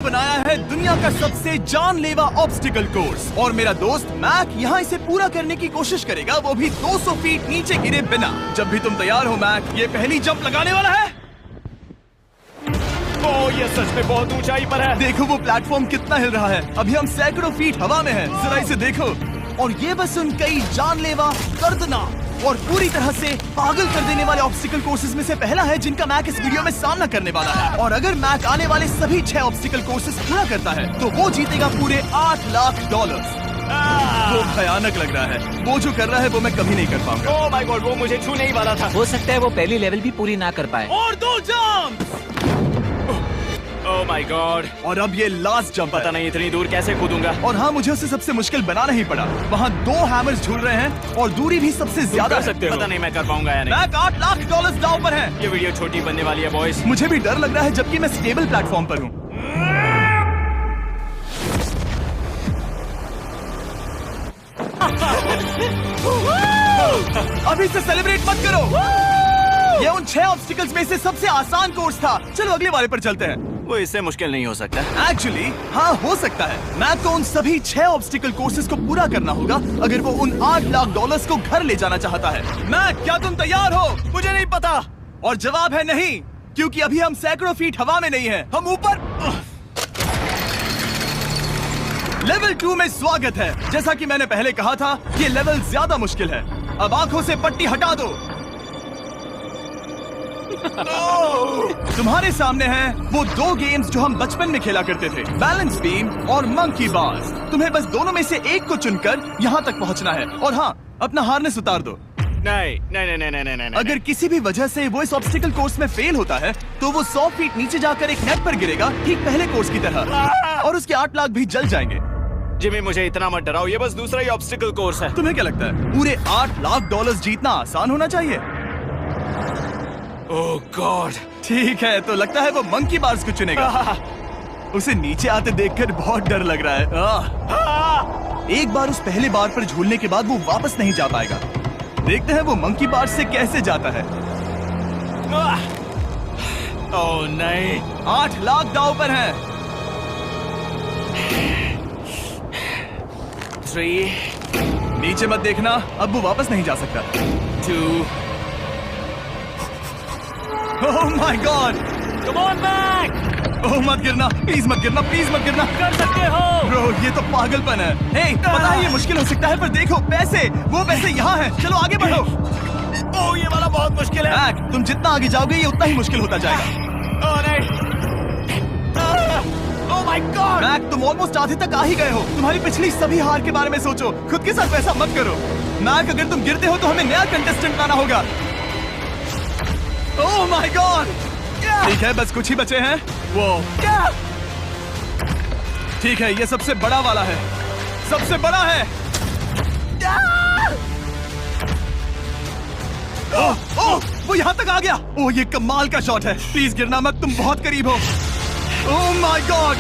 बनाया है दुनिया का सबसे जानलेवा ऑब्स्टिकल कोर्स और मेरा दोस्त मैक यहाँ इसे पूरा करने की कोशिश करेगा, वो भी 200 फीट नीचे गिरे बिना। जब भी तुम तैयार हो मैक, ये पहली जंप लगाने वाला है। ओह, ये सच में बहुत ऊंचाई पर है। देखो वो प्लेटफॉर्म कितना हिल रहा है। अभी हम सैकड़ों फीट हवा में हैं। जरा इसे देखो। और ये बस उन कई जानलेवा, दर्दनाक और पूरी तरह से पागल कर देने वाले ऑब्स्टिकल कोर्सेज में से पहला है जिनका मैक इस वीडियो में सामना करने वाला है। और अगर मैक आने वाले सभी 6 ऑब्स्टिकल कोर्सेज पूरा करता है तो वो जीतेगा पूरे $8 लाख। वो भयानक लग रहा है। वो जो कर रहा है वो मैं कभी नहीं कर पाऊंगा। ओह माय गॉड, वो मुझे छूने ही वाला था। हो सकता है वो पहली लेवल भी पूरी ना कर पाए। और 2 जंप। Oh my God. और अब ये लास्ट जंप। पता नहीं इतनी दूर कैसे कूदूंगा। और हाँ, मुझे उसे सबसे मुश्किल बनाना ही पड़ा। वहाँ 2 हैमर्स झूल रहे हैं और दूरी भी सबसे ज्यादा कर सकते हो। पता नहीं मैं कर पाऊंगा या नहीं। मैक $8 लाख दांव पर है। ये वीडियो छोटी बनने वाली है बॉयज। मुझे भी डर लग रहा है जबकि मैं स्टेबल प्लेटफॉर्म पर हूँ। अभी से सेलिब्रेट मत करो। ये उन 6 ऑब्स्टिकल्स में से सबसे आसान कोर्स था। चलो अगले वाले पर चलते हैं। वो इससे मुश्किल नहीं हो सकता। एक्चुअली हाँ, हो सकता है। मैक को उन सभी 6 ऑब्स्टिकल कोर्सेज को पूरा करना होगा अगर वो उन $8 लाख को घर ले जाना चाहता है। मैक, क्या तुम तैयार हो? मुझे नहीं पता। और जवाब है नहीं, क्योंकि अभी हम सैकड़ों फीट हवा में नहीं हैं। हम ऊपर। लेवल 2 में स्वागत है। जैसा कि मैंने पहले कहा था, ये लेवल ज्यादा मुश्किल है। अब आंखों से पट्टी हटा दो। तुम्हारे सामने हैं वो 2 गेम्स जो हम बचपन में खेला करते थे, बैलेंस बीम और मंकी बार्स। तुम्हें बस दोनों में से एक को चुनकर यहाँ तक पहुँचना है। और हाँ, अपना हार्नेस उतार दो। नहीं नहीं नहीं नहीं नहीं। अगर किसी भी वजह से वो इस ऑब्स्टिकल कोर्स में फेल होता है तो वो 100 फीट नीचे जाकर एक नेट पर गिरेगा, ठीक पहले कोर्स की तरह। और उसके 8 लाख भी जल जाएंगे। जिमी, मुझे इतना मत डराओ। ये बस दूसरा ही ऑब्स्टिकल कोर्स है। तुम्हें क्या लगता है पूरे $8 लाख जीतना आसान होना चाहिए? ओह गॉड। ठीक है, तो लगता है वो मंकी बार्स को चुनेगा। उसे नीचे आते देखकर बहुत डर लग रहा है। एक बार उस पहले बार पर झूलने के बाद वो वापस नहीं जा पाएगा। देखते हैं वो मंकी बार्स से कैसे जाता है। ओह नहीं। $8 लाख दांव पर है। 3 नीचे मत देखना, अब वो वापस नहीं जा सकता। 2 oh my god. Come on Mac. Oh मत गिरना, प्लीज मत गिरना, प्लीज मत गिरना। कर सकते हो। ब्रो, ये तो पागलपन है। हे, पता है ये मुश्किल हो सकता है, पर देखो पैसे, वो पैसे यहाँ हैं। चलो आगे बढ़ो। ओह, ये वाला बहुत मुश्किल है। मैक, तुम जितना आगे जाओगे ये उतना ही मुश्किल होता जाएगा। ओह नहीं। ओह माय गॉड। मैक, तुम ऑलमोस्ट आधे तक आ ही गए हो। तुम्हारी पिछली सभी हार के बारे में सोचो। खुद के साथ वैसा मत करो। मैक, अगर तुम गिरते हो तो हमें नया कंटेस्टेंट लाना होगा। ओह माय गॉड। ठीक है, बस कुछ ही बचे हैं। वो क्या? ठीक है, ये सबसे बड़ा वाला है। सबसे बड़ा है। ओह ओह, वो यहाँ तक आ गया। ओह, ये कमाल का शॉट है। प्लीज गिरना मत, तुम बहुत करीब हो। ओह माय गॉड,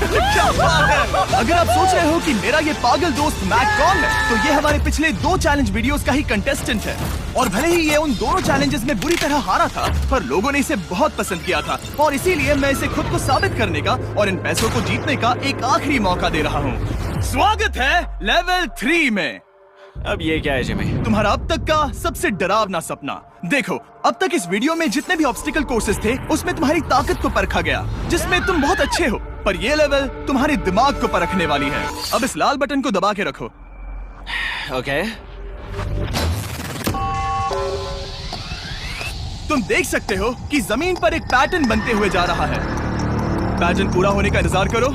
क्या बात है। अगर आप सोच रहे हो कि मेरा ये पागल दोस्त मैक कौन है, तो ये हमारे पिछले 2 चैलेंज वीडियोस का ही कंटेस्टेंट है। और भले ही ये उन दोनों चैलेंजेस में बुरी तरह हारा था, पर लोगों ने इसे बहुत पसंद किया था। और इसीलिए मैं इसे खुद को साबित करने का और इन पैसों को जीतने का एक आखिरी मौका दे रहा हूँ। स्वागत है लेवल 3 में। अब ये क्या है जिमी? तुम्हारा अब तक का सबसे डरावना सपना। देखो, अब तक इस वीडियो में जितने भी ऑब्स्टिकल कोर्सेज थे उसमें तुम्हारी ताकत को परखा गया, जिसमें तुम बहुत अच्छे हो। पर ये लेवल तुम्हारे दिमाग को परखने वाली है। अब इस लाल बटन को दबा के रखो। ओके। तुम देख सकते हो कि जमीन पर एक पैटर्न बनते हुए जा रहा है। पैटर्न पूरा होने का इंतजार करो।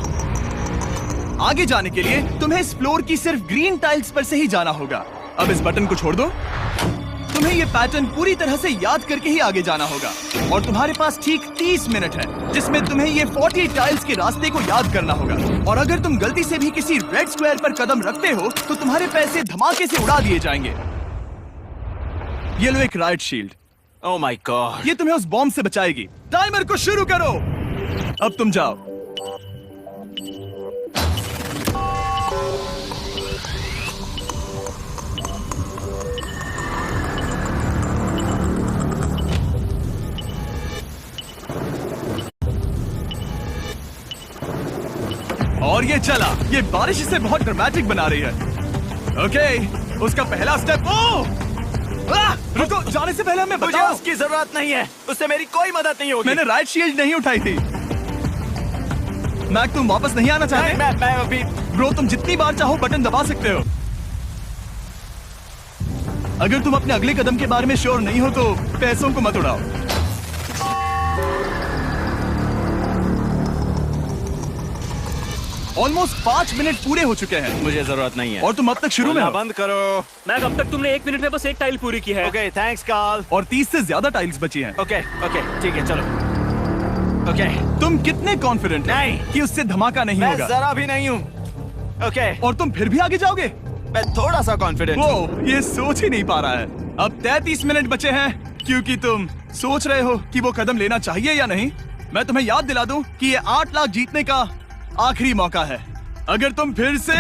आगे जाने के लिए तुम्हें इस फ्लोर की सिर्फ ग्रीन टाइल्स पर से ही जाना होगा। अब इस बटन को छोड़ दो। तुम्हें ये पैटर्न पूरी तरह से याद करके ही आगे जाना होगा। और तुम्हारे पास ठीक 30 मिनट है जिसमें तुम्हें ये 40 टाइल्स के रास्ते को याद करना होगा। और अगर तुम गलती से भी किसी रेड स्क्वायर पर कदम रखते हो तो तुम्हारे पैसे धमाके से उड़ा दिए जाएंगे। ये लो एक right shield. Oh my God. ये तुम्हें उस बॉम्ब से बचाएगी। टाइमर को शुरू करो। अब तुम जाओ। और ये चला। ये बारिश इसे बहुत ड्रामेटिक बना रही है। ओके, उसका पहला स्टेप। रुको, जाने से पहले हमें मुझे बताओ। उसकी जरूरत नहीं है, उससे मेरी कोई मदद नहीं होगी। मैंने राइट शील्ड नहीं उठाई थी। मैक, तुम वापस नहीं आना चाहते? मैं अभी। ब्रो, तुम जितनी बार चाहो बटन दबा सकते हो। अगर तुम अपने अगले कदम के बारे में श्योर नहीं हो तो पैसों को मत उड़ाओ। ऑलमोस्ट 5 मिनट पूरे हो चुके हैं मुझे जरूरत नहीं है। और तुम अब तक शुरू में हो। बंद करो। मैक, अब तक तुमने 1 मिनट में बस एक टाइल पूरी की है। Okay, thanks Carl. और 30 से ज्यादा टाइल्स बची हैं। ओके ओके, ठीक है, चलो। ओके, तुम कितने कॉन्फिडेंट नहीं। कि उससे धमाका नहीं मैं होगा? जरा भी नहीं हूँ। ओके, और तुम फिर भी आगे जाओगे? मैं थोड़ा सा कॉन्फिडेंट हूँ। वो ये सोच ही नहीं पा रहा है। अब 33 मिनट बचे हैं, क्योंकि तुम सोच रहे हो कि वो कदम लेना चाहिए या नहीं। मैं तुम्हें याद दिला दूं कि ये 8 लाख जीतने का आखिरी मौका है। अगर तुम फिर से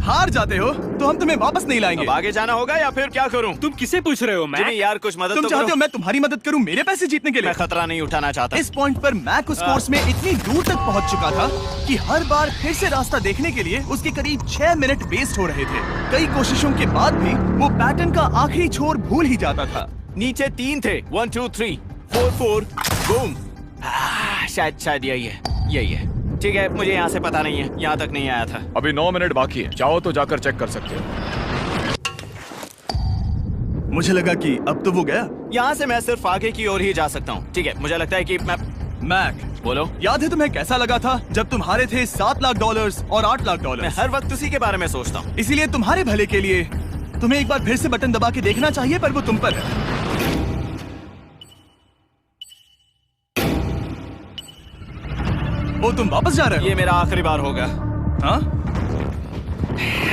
हार जाते हो तो हम तुम्हें वापस नहीं लाएंगे। अब आगे जाना होगा या फिर क्या करूं? तुम किसे पूछ रहे हो मैक? जिमी यार, कुछ मदद तुम तो चाहते करो। हो मैं तुम्हारी मदद करूं मेरे पैसे जीतने के लिए? मैं खतरा नहीं उठाना चाहता। इस पॉइंट पर मैक उस कोर्स में इतनी दूर तक पहुंच चुका था कि हर बार फिर से रास्ता देखने के लिए उसके करीब 6 मिनट वेस्ट हो रहे थे। कई कोशिशों के बाद भी वो पैटर्न का आखिरी छोर भूल ही जाता था। नीचे 3 थे। 1 2 3 4 4 बूम। शायद यही है। ठीक है, मुझे यहाँ से पता नहीं है, यहाँ तक नहीं आया था। अभी 9 मिनट बाकी है, चाहो तो जाकर चेक कर सकते हो। मुझे लगा कि अब तो वो गया। यहाँ से मैं सिर्फ आगे की ओर ही जा सकता हूँ। ठीक है, मुझे लगता है कि मैं। मैक, बोलो। याद है तुम्हें कैसा लगा था जब तुम हारे थे $7 लाख और $8 लाख? मैं हर वक्त उसी के बारे में सोचता हूँ। इसीलिए तुम्हारे भले के लिए तुम्हें एक बार फिर से बटन दबा के देखना चाहिए, पर वो तुम पर है। ओ, तुम वापस जा रहे हो? ये मेरा आखिरी बार होगा। हाँ?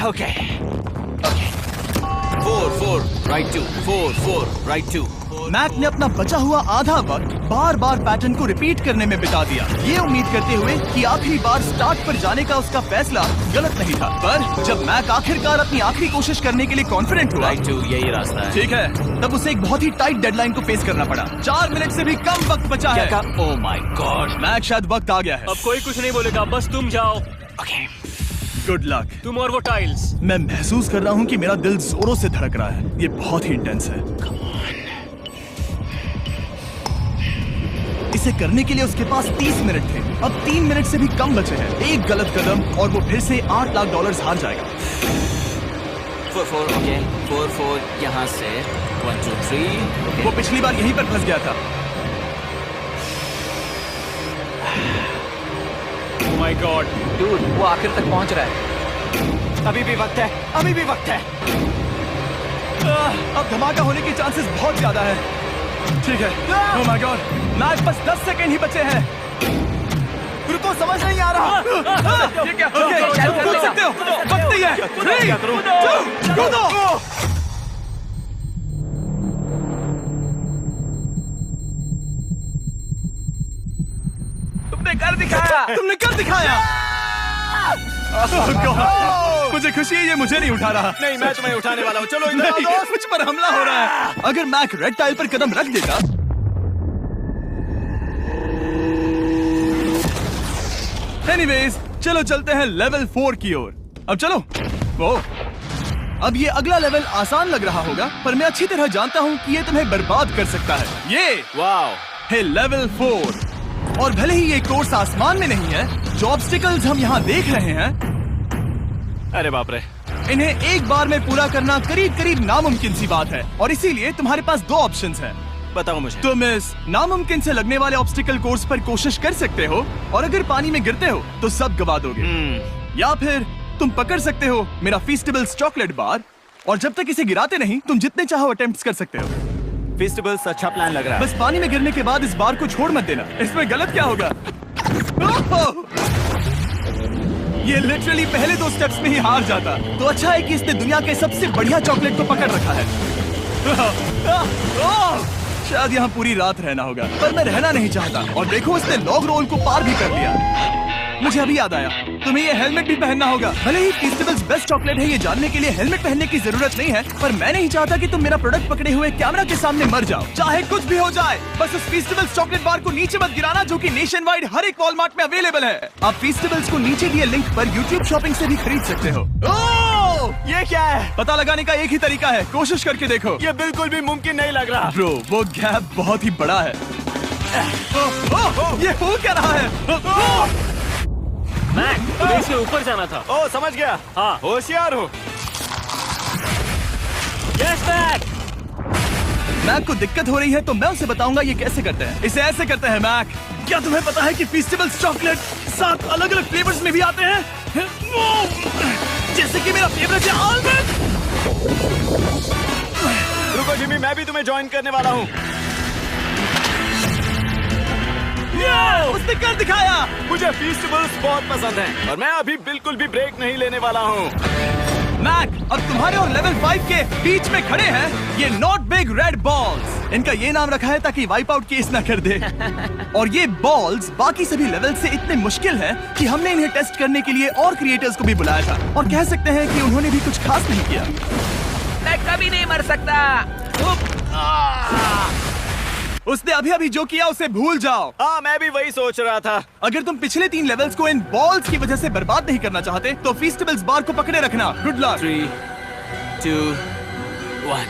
Okay 4 4 right 2 4 4 right 2। मैक ने अपना बचा हुआ आधा वक्त बार बार पैटर्न को रिपीट करने में बिता दिया, ये उम्मीद करते हुए कि आखिरी बार स्टार्ट पर जाने का उसका फैसला गलत नहीं था। पर जब मैक आखिरकार अपनी आखिरी कोशिश करने के लिए कॉन्फिडेंट हुआ, राइट 2 यही रास्ता है। ठीक है, तब उसे एक बहुत ही टाइट डेडलाइन को फेस करना पड़ा। 4 मिनट से भी कम वक्त बचा है। ओह माय गॉड। मैक, शायद वक्त आ गया है। अब कोई कुछ नहीं बोलेगा, बस तुम जाओ। Okay, good luck. तुम और वो टाइल्स। मैं महसूस कर रहा हूँ कि मेरा दिल जोरों से धड़क रहा है। ये बहुत ही इंटेंस है। इसे करने के लिए उसके पास 30 मिनट थे। अब 3 मिनट से भी कम बचे हैं। एक गलत कदम और वो फिर से $8 लाख हार जाएगा। 4 4 ओके 4 4 यहाँ से 1 2 3। वो पिछली बार यहीं पर फंस गया था। ओह माय गॉड, डूड, वो आखिर तक पहुंच रहा है। अभी भी वक्त है, अभी भी वक्त है। अब धमाका होने के चांसेस बहुत ज्यादा है। ठीक है। ओह माय गॉड, मैच बस 10 सेकेंड ही बचे हैं। रुको, समझ नहीं आ रहा। ये क्या? ओके, कूद सकते हो। वक्त नहीं है। 3 2 कूदो। तुमने कर दिखाया। तुमने कर दिखाया। Oh God, मुझे खुशी है ये मुझे नहीं उठा रहा। नहीं, मैं तुम्हें उठाने वाला हूँ। चलो इधर आओ नहीं, दोस्त। मुझ पर हमला हो रहा है। अगर मैक रेड टाइल पर कदम रख देता। एनीवेज, चलो चलते हैं लेवल 4 की ओर। अब चलो। वो अब ये अगला लेवल आसान लग रहा होगा, पर मैं अच्छी तरह जानता हूँ कि ये तुम्हें बर्बाद कर सकता है। ये वाओ है लेवल 4। और भले ही ये कोर्स आसमान में नहीं है, जो ऑब्स्टिकल्स हम यहाँ देख रहे हैं, अरे बाप रे। इन्हें एक बार में पूरा करना करीब करीब नामुमकिन सी बात है। और इसीलिए तुम्हारे पास 2 ऑप्शंस हैं। बताओ मुझे। तुम इस नामुमकिन से लगने वाले ऑब्स्टिकल कोर्स पर कोशिश कर सकते हो, और अगर पानी में गिरते हो तो सब गवा दोगे। या फिर तुम पकड़ सकते हो मेरा फीस्टेबल्स चॉकलेट बार, और जब तक इसे गिराते नहीं तुम जितने चाहो अटेम्प्ट्स कर सकते हो। फेस्टिवल्स अच्छा प्लान लग रहा है। बस पानी में गिरने के बाद इस बार को छोड़ मत देना। इसमें गलत क्या होगा? ओह! ये लिटरली पहले 2 स्टेप्स में ही हार जाता। तो अच्छा है कि इसने दुनिया के सबसे बढ़िया चॉकलेट को पकड़ रखा है। शायद यहाँ पूरी रात रहना होगा, पर मैं रहना नहीं चाहता। और देखो, इसने लॉग रोल को पार भी कर लिया। मुझे अभी याद आया, तुम्हें ये हेलमेट भी पहनना होगा। भले ही फीस्टिवल्स बेस्ट चॉकलेट है ये जानने के लिए हेलमेट पहनने की जरूरत नहीं है, पर मैं नहीं चाहता कि तुम मेरा प्रोडक्ट पकड़े हुए कैमरा के सामने मर जाओ। चाहे कुछ भी हो जाए, बस उस फीस्टिवल्स चॉकलेट बार को नीचे मत गिराना, जो कि नेशन वाइड हर एक वॉलमार्ट में अवेलेबल है। आप फीस्टिवल्स को नीचे दिए लिंक पर यूट्यूब शॉपिंग से भी खरीद सकते हो। ये क्या है? पता लगाने का एक ही तरीका है, कोशिश करके देखो। ये बिल्कुल भी मुमकिन नहीं लग रहा। ब्रो, वो गैप बहुत ही बड़ा है। ये हो क्या रहा है? मैक, तुम्हें इसके ऊपर जाना था। ओ, समझ गया। हाँ। होशियार हो। Yes Mac. मैक को दिक्कत हो रही है तो मैं उसे बताऊंगा ये कैसे करते हैं। इसे ऐसे करते हैं मैक। क्या तुम्हें पता है कि फेस्टिवल्स चॉकलेट 7 अलग अलग फ्लेवर्स में भी आते हैं? जैसे कि मेरा फेवरेट है आलमंड। रुको जिमी, मैं भी तुम्हें ज्वाइन करने वाला हूँ। उसने कर दिखाया। मुझे फेस्टिवल्स बहुत पसंद हैं और मैं अभी बिल्कुल भी ब्रेक नहीं लेने वाला हूँ। मैक, अब तुम्हारे और लेवल 5 के बीच में खड़े हैं ये नॉट बिग रेड बॉल्स। इनका ये नाम रखा है ताकि वाइप आउट केस ना कर दे। और ये बॉल्स बाकी सभी लेवल से इतने मुश्किल हैं कि हमने इन्हें टेस्ट करने के लिए और क्रिएटर्स को भी बुलाया था, और कह सकते हैं कि उन्होंने भी कुछ खास नहीं किया। मैं कभी नहीं मर सकता। उसने अभी अभी जो किया उसे भूल जाओ। हाँ, मैं भी वही सोच रहा था। अगर तुम पिछले 3 लेवल्स को इन बॉल्स की वजह से बर्बाद नहीं करना चाहते तो फेस्टिवल्स बार को पकड़े रखना। Good luck. 3, 2, 1।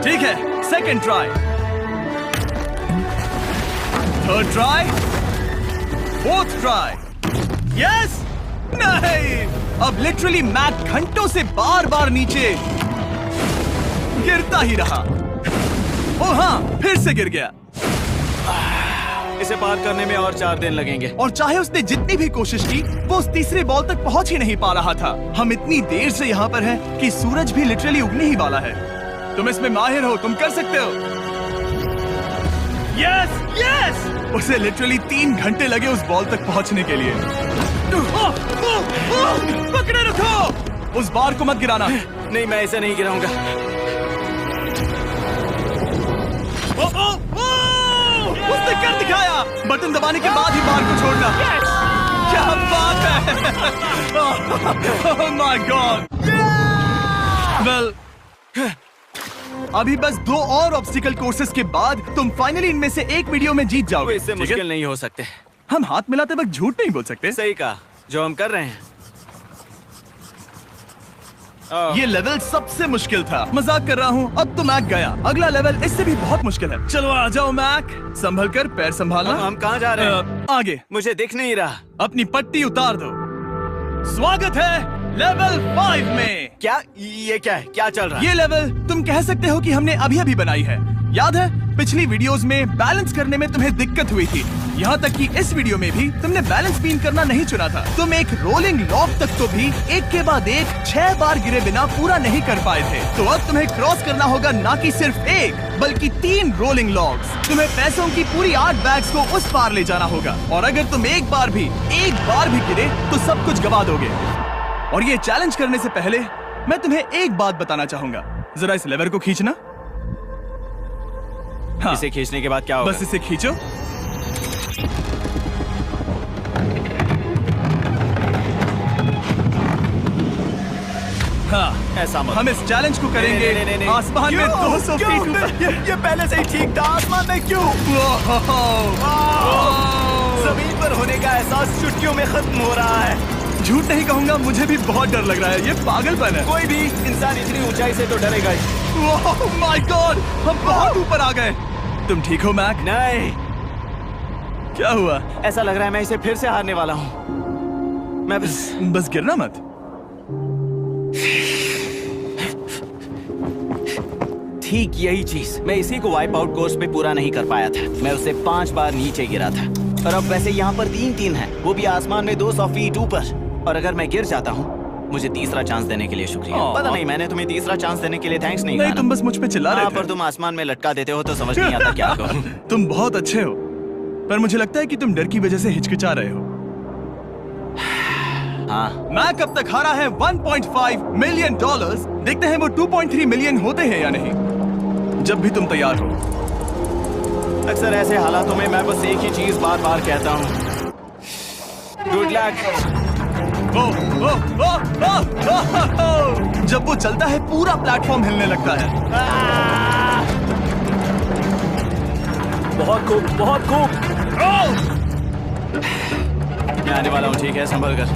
ठीक है, second try, third try, fourth try. Yes, नहीं, अब लिटरली मैक घंटों से बार बार नीचे गिरता ही रहा। ओ हाँ, फिर से गिर गया। इसे पार करने में और 4 दिन लगेंगे। और चाहे उसने जितनी भी कोशिश की, वो उस तीसरे बॉल तक पहुंच ही नहीं पा रहा था। हम इतनी देर से यहाँ पर हैं कि सूरज भी लिटरली उगने ही वाला है। तुम इसमें माहिर हो, तुम कर सकते हो। Yes, yes! उसे लिटरली 3 घंटे लगे उस बॉल तक पहुंचने के लिए। पकड़े रखो, उस बार को मत गिराना। नहीं, मैं इसे नहीं गिराऊंगा। उसने कर दिखाया। बटन दबाने के बाद ही बार को छोड़ना। क्या बात है! ओह माय गॉड! वेल, अभी बस 2 और ऑब्स्टिकल कोर्सेस के बाद तुम फाइनली इनमें से एक वीडियो में जीत जाओगे। इससे ठीक है? मुश्किल नहीं हो सकते। हम हाथ मिलाते वक्त झूठ नहीं बोल सकते। सही कहा, जो हम कर रहे हैं। ये लेवल सबसे मुश्किल था। मजाक कर रहा हूँ, अब तो मैक गया। अगला लेवल इससे भी बहुत मुश्किल है। चलो आ जाओ मैक, संभल कर, पैर संभालना। हम कहाँ जा रहे हैं? आगे। मुझे दिख नहीं रहा। अपनी पट्टी उतार दो। स्वागत है लेवल 5 में। क्या ये क्या है? क्या चल रहा है? ये लेवल तुम कह सकते हो कि हमने अभी अभी बनाई है। याद है पिछली वीडियोस में बैलेंस करने में तुम्हें दिक्कत हुई थी, यहाँ तक कि इस वीडियो में भी तुमने बैलेंस बीन करना नहीं चुना था। तुम एक रोलिंग लॉक तक तो भी एक के बाद एक 6 बार गिरे बिना पूरा नहीं कर पाए थे। तो अब तुम्हें क्रॉस करना होगा ना कि सिर्फ एक, बल्कि 3 रोलिंग लॉक्स। तुम्हें पैसों की पूरी 8 बैग्स को उस पार ले जाना होगा, और अगर तुम एक बार भी गिरे तो सब कुछ गवा दोगे। और ये चैलेंज करने से पहले मैं तुम्हें एक बात बताना चाहूंगा। जरा इस लेवर को खींचना। हाँ, इसे खींचने के बाद क्या होगा? बस इसे खींचो। हाँ, ऐसा मत। हम इस चैलेंज को करेंगे नहीं। आसमान में 200 फीट ऊपर। ये पहले से ही ठीक था। आसमान में क्यों? जमीन पर होने का एहसास चुटकियों में खत्म हो रहा है। झूठ नहीं कहूंगा, मुझे भी बहुत डर लग रहा है। ये पागलपन है। कोई भी इंसान इतनी ऊंचाई से तो डरेगा ही। ओह माय गॉड, हम बहुत ऊपर आ गए। तुम ठीक हो मैक? नहीं, क्या हुआ? ऐसा लग रहा है मैं इसे फिर से हारने वाला हूँ। मैं बस गिरना मत। ठीक यही चीज मैं इसी को वाइप आउट कोर्स पे पूरा नहीं कर पाया था। मैं उससे 5 बार नीचे गिरा था, और अब वैसे यहाँ पर 3-3 है, वो भी आसमान में 200 फीट ऊपर। और अगर मैं गिर जाता हूँ, मुझे तीसरा चांस देने के लिए शुक्रिया। पता नहीं मैंने तुम्हें तीसरा चांस देने के लिए थैंक्स नहीं कहा ना। तुम बस मुझ पे चिल्ला रहे थे। पर तुम आसमान में लटका देते हो तो समझ नहीं आता क्या कहूं। तुम बहुत अच्छे हो, पर मुझे लगता है कि तुम डर की वजह से हिचकिचा रहे हो। हाँ, मैक अब तक हारा है $1.5 मिलियन। देखते हैं वो 2.3 मिलियन होते हैं या नहीं। जब भी तुम तैयार हो। अक्सर ऐसे हालातों में मैं बस एक ही चीज बार बार कहता हूँ, गुड लक। ओ, ओ, ओ, ओ, ओ, ओ, ओ। जब वो चलता है पूरा प्लेटफॉर्म हिलने लगता है। बहुत खूब, बहुत खूब। मैं आने वाला हूँ, ठीक है, संभल कर।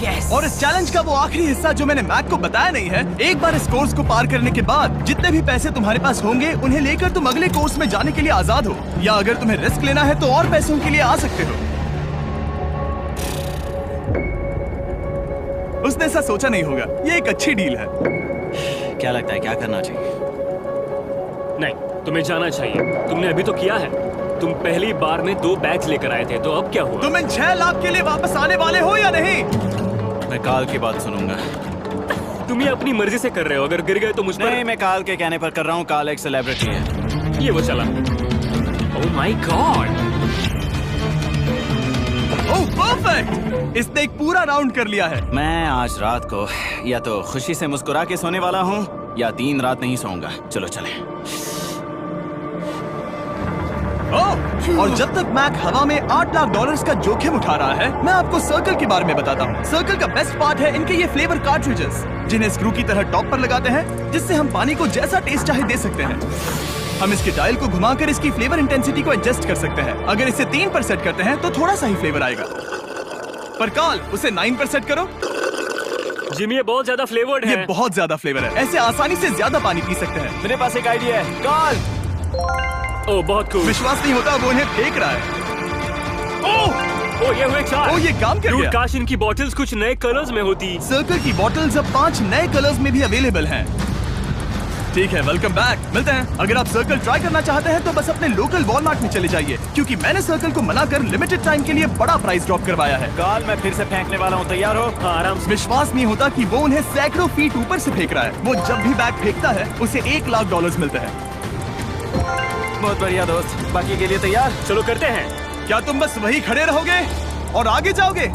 Yes. और इस चैलेंज का वो आखिरी हिस्सा जो मैंने मैक को बताया नहीं है, एक बार इस कोर्स को पार करने के बाद जितने भी पैसे तुम्हारे पास होंगे उन्हें लेकर तुम अगले कोर्स में जाने के लिए आजाद हो, या अगर तुम्हें रिस्क लेना है तो और पैसों के लिए आ सकते हो। उसने ऐसा सोचा नहीं होगा, ये एक अच्छी डील है। क्या लगता है क्या करना चाहिए? नहीं, तुम्हें जाना चाहिए। तुमने अभी तो किया है। तुम पहली बार में 2 बैग्स लेकर आए थे, तो अब क्या हुआ? तुम इन 6 लाख के लिए वापस आने वाले हो या नहीं? मैं काल की बात सुनूंगा। तुम ये अपनी मर्जी से कर रहे हो, अगर गिर गए तो मुझ पर। नहीं, मैं काल के कहने पर कर रहा हूँ। काल एक सेलिब्रिटी है। ये वो चला। ओह माय गॉड। ओह परफेक्ट, इसने एक पूरा राउंड कर लिया है। मैं आज रात को या तो खुशी से मुस्कुरा के सोने वाला हूँ या 3 रात नहीं सोऊंगा। चलो चलें। और जब तक मैक हवा में $8 लाख का जोखिम उठा रहा है, मैं आपको सर्कल के बारे में बताता हूँ। सर्कल का बेस्ट पार्ट है इनके ये फ्लेवर कार्ट्रिजेस, जिन्हें स्क्रू की तरह टॉप पर लगाते हैं, जिससे हम पानी को जैसा टेस्ट चाहे दे सकते हैं। हम इसके डायल को घुमाकर इसकी फ्लेवर इंटेंसिटी को एडजस्ट कर सकते हैं। अगर इसे 3 पर सेट करते हैं तो थोड़ा सा ही फ्लेवर आएगा, पर काल उसे 9 पर सेट करो। जिमी, ये बहुत ज्यादा फ्लेवर्ड है। ये बहुत ज्यादा फ्लेवर है, ऐसे आसानी से ज्यादा पानी पी सकते हैं। मेरे पास एक आइडिया है। काल, ओह बहुत खूब। विश्वास नहीं होता, वो उन्हें फेंक रहा है। ओह ये हुए 4। ओह, ये काम कर गया। काश इनकी बॉटल्स कुछ नए कलर्स में होती। सर्कल की बॉटल्स अब 5 नए कलर्स में भी अवेलेबल हैं। ठीक है, वेलकम बैक। मिलते हैं। अगर आप सर्कल ट्राई करना चाहते हैं तो बस अपने लोकल वॉलमार्ट में चले जाइए, क्योंकि मैंने सर्कल को मना कर लिमिटेड टाइम के लिए बड़ा प्राइस ड्रॉप करवाया है। काल, मैं फिर से फेंकने वाला हूँ, तैयार हो? हाँ, आराम से। विश्वास नहीं होता कि वो उन्हें सैकड़ों फीट ऊपर से फेंक रहा है। वो जब भी बैग फेंकता है उसे $1 लाख मिलते हैं। बहुत बढ़िया दोस्त, बाकी के लिए तैयार? चलो करते हैं। क्या तुम बस वही खड़े रहोगे और आगे जाओगे,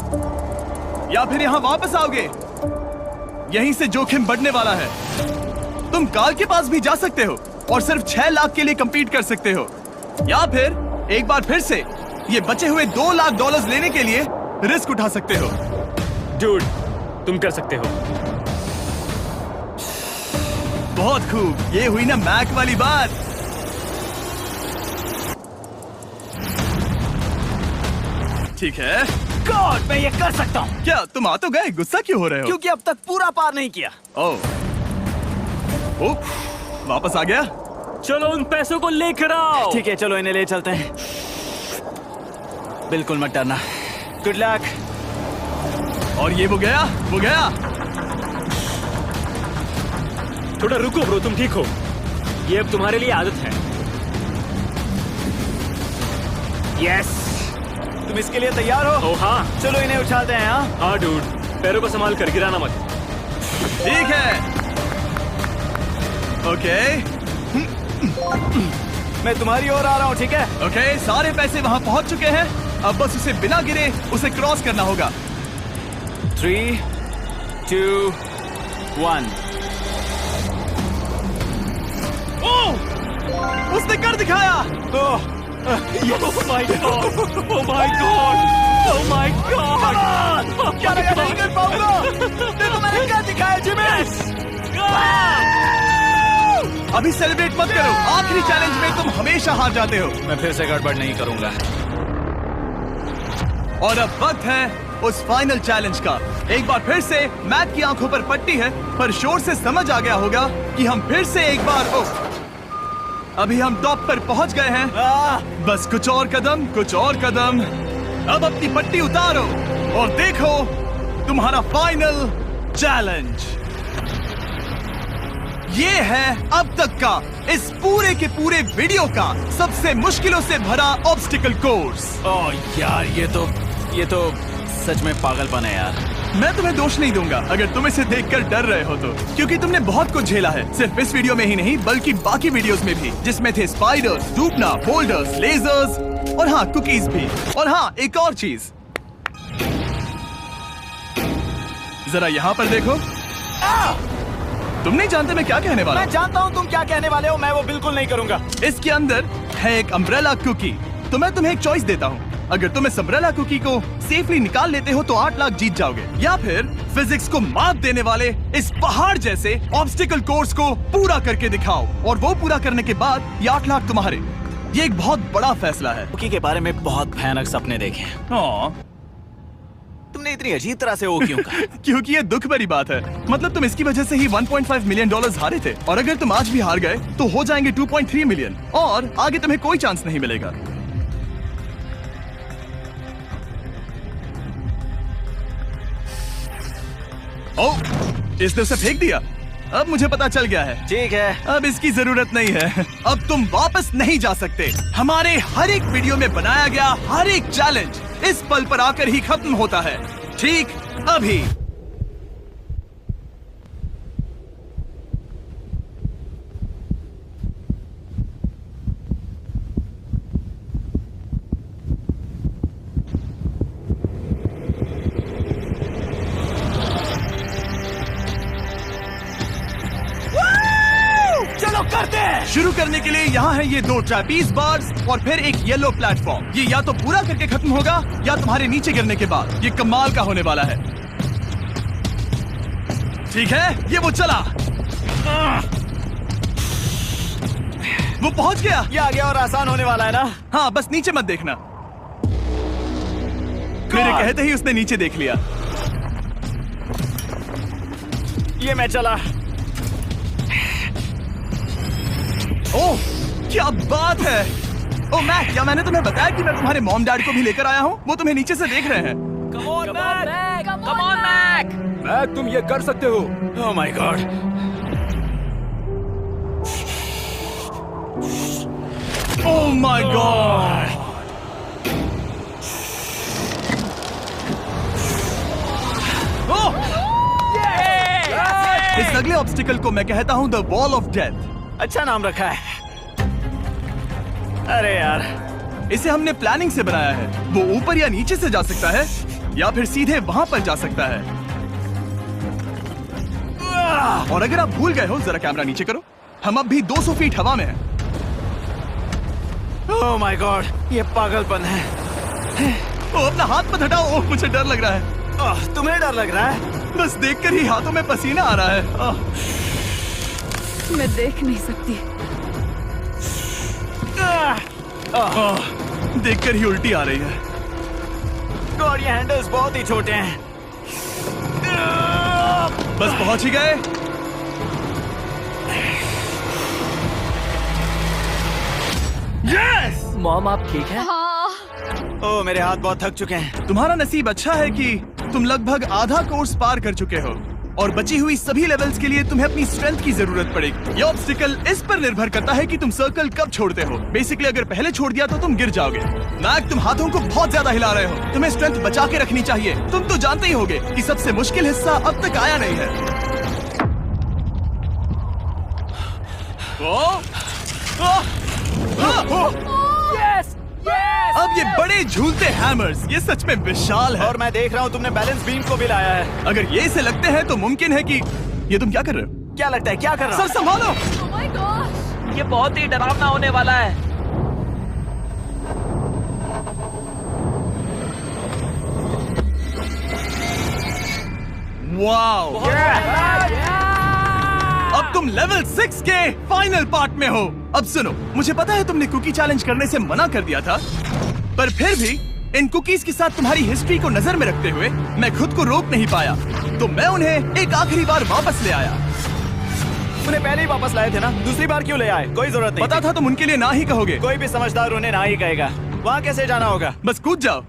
या फिर यहाँ वापस आओगे? यहीं से जोखिम बढ़ने वाला है। तुम काल के पास भी जा सकते हो और सिर्फ 6 लाख के लिए compete कर सकते हो, या फिर एक बार फिर से ये बचे हुए $2 लाख लेने के लिए रिस्क उठा सकते हो। डूड, तुम कर सकते हो। बहुत खूब, ये हुई ना मैक वाली बात। ठीक है। गॉड, मैं ये कर सकता हूँ। क्या तुम आ तो गए, गुस्सा क्यों हो रहे हो? क्योंकि अब तक पूरा पार नहीं किया। ओह, वापस आ गया। चलो उन पैसों को लेकर आओ। ठीक है, चलो इन्हें ले चलते हैं। बिल्कुल मत डरना। Good luck. और ये वो गया। थोड़ा रुको ब्रो, तुम ठीक हो? ये अब तुम्हारे लिए आदत है। यस। तुम इसके लिए तैयार हो? ओह हाँ। चलो इन्हें उछालते हैं। हाँ डूड, पैरों को संभाल कर, गिराना मत। ठीक है। ओके, मैं तुम्हारी ओर आ रहा हूँ, ठीक है? ओके, सारे पैसे वहां पहुंच चुके हैं। अब बस उसे बिना गिरे उसे क्रॉस करना होगा। 3, 2, 1। ओह, उसने कर दिखाया। Oh my god! Oh my god! Oh my god! क्या लगा नहीं कर पाऊंगा? देखो मैंने क्या दिखाया जिमी। अभी सेलिब्रेट मत करो, आखिरी चैलेंज में तुम हमेशा हार जाते हो। मैं फिर से गड़बड़ नहीं करूंगा। और अब वक्त है उस फाइनल चैलेंज का। एक बार फिर से मैक की आंखों पर पट्टी है, पर शोर से समझ आ गया होगा कि हम फिर से एक बार अभी हम टॉप पर पहुंच गए हैं। बस कुछ और कदम। अब अपनी पट्टी उतारो और देखो तुम्हारा फाइनल चैलेंज। ये है अब तक का इस पूरे के पूरे वीडियो का सबसे मुश्किलों से भरा ऑब्स्टिकल कोर्स। ओह यार, ये तो सच में पागलपन है यार। मैं तुम्हें दोष नहीं दूंगा अगर तुम इसे देखकर डर रहे हो तो, क्योंकि तुमने बहुत कुछ झेला है, सिर्फ इस वीडियो में ही नहीं बल्कि बाकी वीडियोस में भी, जिसमें थे स्पाइडर्स, डूबना, बोल्डर्स, लेजर्स और हाँ कुकीज भी। और हाँ, एक और चीज, जरा यहाँ पर देखो। तुम नहीं जानते मैं क्या कहने वाला मैं जानता हूँ तुम क्या कहने वाले हो, मैं वो बिल्कुल नहीं करूंगा। हूँ। इसके अंदर है एक अम्ब्रेला कुकी। तो मैं तुम्हें एक चॉइस देता हूँ। अगर तुम इस अम्ब्रेला कुकी को सेफली निकाल लेते हो तो 8 लाख जीत जाओगे, या फिर फिजिक्स को मात देने वाले इस पहाड़ जैसे ऑब्स्टिकल कोर्स को पूरा करके दिखाओ, और वो पूरा करने के बाद ये 8 लाख तुम्हारे। ये एक बहुत बड़ा फैसला है। कुकी के बारे में बहुत भयानक सपने देखे हैं। हाँ, तुमने इतनी अजीब तरह से वो क्यों कहा? क्योंकि ये दुख भरी बात है। मतलब तुम इसकी वजह से ही 1.5 मिलियन डॉलर्स हारे थे, और अगर तुम आज भी हार गए तो हो जाएंगे 2.3 मिलियन, और आगे तुम्हें कोई चांस नहीं मिलेगा। ओह, इसने उसे फेंक दिया। अब मुझे पता चल गया है। ठीक है, अब इसकी जरूरत नहीं है। अब तुम वापस नहीं जा सकते। हमारे हर एक वीडियो में बनाया गया हर एक चैलेंज इस पल पर आकर ही खत्म होता है, ठीक अभी। चलो करते हैं। शुरू करने के लिए यहाँ है ये 2 ट्रैपीज बार्स और फिर एक येलो प्लेटफॉर्म। ये या तो पूरा करके खत्म होगा या तुम्हारे नीचे गिरने के बाद। ये कमाल का होने वाला है। ठीक है, ये वो चला। वो पहुंच गया। ये आगे और आसान होने वाला है ना? हाँ, बस नीचे मत देखना। मेरे कहते ही उसने नीचे देख लिया। ये मैं चला। ओह, क्या बात है। ओह मैक, क्या मैंने तुम्हें बताया कि मैं तुम्हारे मॉम डैड को भी लेकर आया हूँ? वो तुम्हें नीचे से देख रहे हैं। कम ऑन मैक। मैक, तुम ये कर सकते हो। ओह my God. Oh my God. इस अगले ऑब्स्टिकल को मैं कहता हूँ द वॉल ऑफ डेथ। अच्छा नाम रखा है। अरे यार, इसे हमने प्लानिंग से बनाया है। वो ऊपर या नीचे से जा सकता है, या फिर सीधे वहां पर जा सकता है। और अगर आप भूल गए हो, जरा कैमरा नीचे करो। हम अब भी 200 फीट हवा में हैं। ओह माय गॉड, ये पागलपन है। ओ, अपना हाथ मत हटाओ। ओह, मुझे डर लग रहा है। तुम्हें डर लग रहा है? बस देखकर ही हाथों में पसीना आ रहा है। मैं देख नहीं सकती। देखकर ही उल्टी आ रही है। गॉड, ये हैंडल्स बहुत ही छोटे हैं। बस पहुंच ही गए। यस! मॉम, आप ठीक है? ओह, मेरे हाथ बहुत थक चुके हैं। तुम्हारा नसीब अच्छा है कि तुम लगभग आधा कोर्स पार कर चुके हो, और बची हुई सभी लेवल्स के लिए तुम्हें अपनी स्ट्रेंथ की जरूरत पड़ेगी। ये ऑब्स्टिकल इस पर निर्भर करता है कि तुम सर्कल कब छोड़ते हो। बेसिकली अगर पहले छोड़ दिया तो तुम गिर जाओगे। मैक, तुम हाथों को बहुत ज्यादा हिला रहे हो। तुम्हें स्ट्रेंथ बचा के रखनी चाहिए। तुम तो जानते ही होगे कि सबसे मुश्किल हिस्सा अब तक आया नहीं है। Yes, yes. अब ये बड़े झूलते हैमर्स, ये सच में विशाल है। और मैं देख रहा हूँ तुमने बैलेंस बीम को भी लाया है। अगर ये इसे लगते हैं तो मुमकिन है कि ये तुम क्या कर रहे हो? क्या लगता है, क्या कर रहा सर संभालो। Oh my gosh! ये बहुत ही डरावना होने वाला है। वाओ! अब तुम लेवल 6 के फाइनल पार्ट में हो। अब सुनो, मुझे पता है तुमने कुकी चैलेंज करने से मना कर दिया था, पर फिर भी इन कुकीज के साथ तुम्हारी हिस्ट्री को नजर में रखते हुए मैं खुद को रोक नहीं पाया, तो मैं उन्हें एक आखिरी बार वापस ले आया। उन्हें पहले ही वापस लाए थे ना, दूसरी बार क्यों ले आए? कोई जरूरत नहीं पता था तुम उनके लिए ना ही कहोगे। कोई भी समझदार उन्हें ना ही कहेगा। वहाँ कैसे जाना होगा? बस कूद जाओ।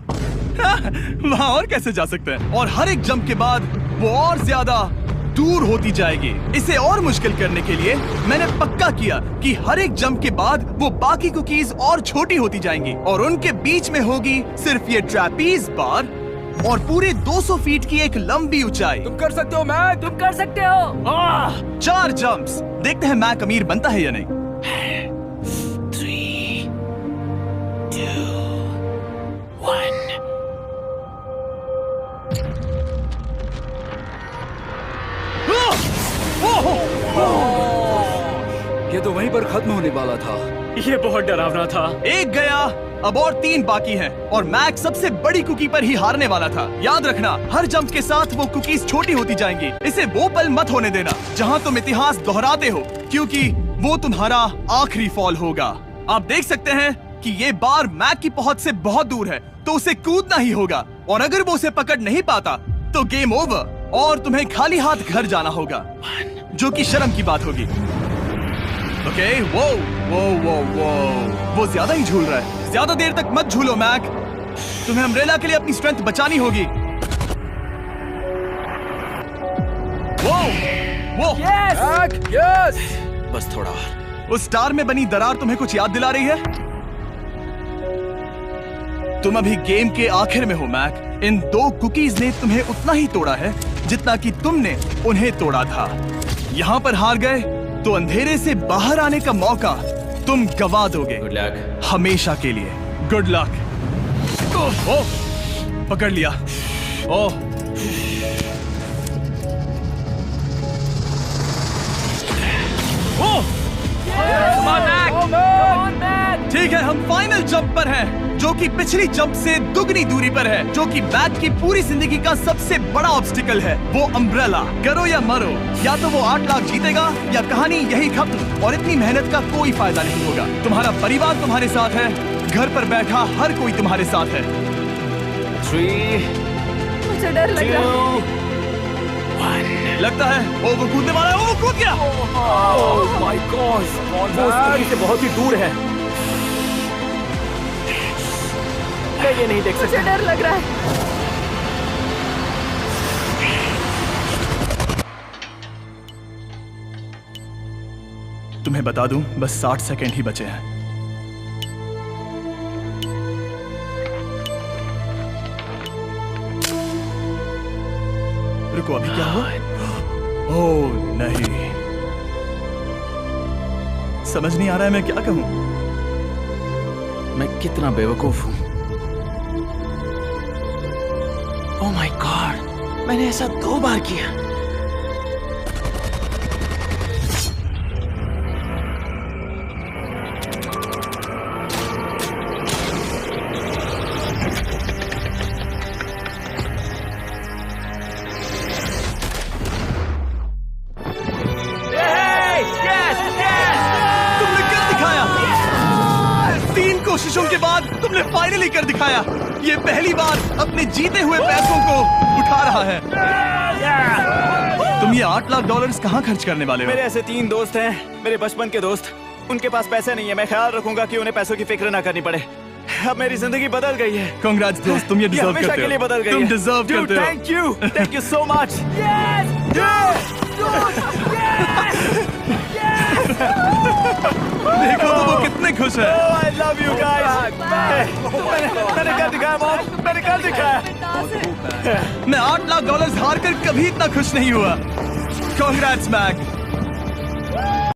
वहाँ और कैसे जा सकते हैं? और हर एक जंप के बाद वो और ज्यादा दूर होती जाएगी। इसे और मुश्किल करने के लिए मैंने पक्का किया कि हर एक जंप के बाद वो बाकी कुकीज और छोटी होती जाएंगी, और उनके बीच में होगी सिर्फ ये ट्रैपीज बार और पूरे 200 फीट की एक लंबी ऊंचाई। तुम कर सकते हो मैक। तुम कर सकते हो। 4 जंप्स। देखते हैं मैक अमीर बनता है या नहीं। 3, 2, 1। ओह! ये तो वहीं पर खत्म होने वाला था। ये बहुत डरावना था। एक गया, अब और 3 बाकी हैं और मैक सबसे बड़ी कुकी पर ही हारने वाला था। याद रखना, हर जंप के साथ वो कुकीज छोटी होती जाएंगी। इसे वो पल मत होने देना जहां तुम इतिहास दोहराते हो, क्योंकि वो तुम्हारा आखिरी फॉल होगा। आप देख सकते हैं कि ये बार मैक की पहुंच से बहुत दूर है, तो उसे कूदना ही होगा। और अगर वो उसे पकड़ नहीं पाता तो गेम ओवर और तुम्हें खाली हाथ घर जाना होगा, जो कि शर्म की बात होगी। ओके, वो ज्यादा ही झूल रहा है। ज्यादा देर तक मत झूलो मैक, तुम्हें अम्ब्रेला के लिए अपनी स्ट्रेंथ बचानी होगी। वो मैक, यस। बस थोड़ा और। उस स्टार में बनी दरार तुम्हें कुछ याद दिला रही है? तुम अभी गेम के आखिर में हो मैक। इन 2 कुकीज ने तुम्हें उतना ही तोड़ा है जितना कि तुमने उन्हें तोड़ा था। यहाँ पर हार गए तो अंधेरे से बाहर आने का मौका तुम गवा दोगे। Good luck. हमेशा के लिए गुड लक। ओह, पकड़ लिया। ओह, ओह, ठीक है, हम फाइनल जंप पर हैं, जो कि पिछली जंप से दुगनी दूरी पर है, जो कि मैक की पूरी जिंदगी का सबसे बड़ा ऑब्स्टिकल है। वो अम्ब्रेला। करो या मरो, या तो वो 8 लाख जीतेगा या कहानी यही खत्म और इतनी मेहनत का कोई फायदा नहीं होगा। तुम्हारा परिवार तुम्हारे साथ है, घर पर बैठा हर कोई तुम्हारे साथ है। 3, मुझे डर लग रहा है। 2, 1। लगता है वो कूदने वाला है। वो कूद गया। ओह माय गॉड, वो उस कुकी से बहुत ही दूर है। मैं ये नहीं देख मुझे सकता। डर लग रहा है। तुम्हें बता दूं, बस 60 सेकंड ही बचे हैं। रुको, अभी क्या हुआ? ओह नहीं, समझ नहीं आ रहा है मैं क्या कहूं। मैं कितना बेवकूफ हूं। ओह माय गॉड, मैंने ऐसा 2 बार किया। तुमने कर दिखाया। 3 कोशिशों के बाद तुमने फाइनली कर दिखाया। ये पहली बार अपने जीते हुए पैसों को उठा रहा है। तुम ये $8 लाख कहाँ खर्च करने वाले हो? मेरे ऐसे 3 दोस्त हैं, मेरे बचपन के दोस्त। उनके पास पैसे नहीं है। मैं ख्याल रखूंगा कि उन्हें पैसों की फिक्र ना करनी पड़े। अब मेरी जिंदगी बदल गई है। कांग्रेट्स दोस्त, तुम ये डिजर्व हमेशा करते के लिए हो। बदल गई तुम है। डिजर्व करते हो। Thank you so much. देखो तो वो कितने खुश है। I love you guys. मैंने कर दिखाया मॉम, मैंने कर दिखाया। मैं $8 लाख हार कर कभी इतना खुश नहीं हुआ। Congrats Mac.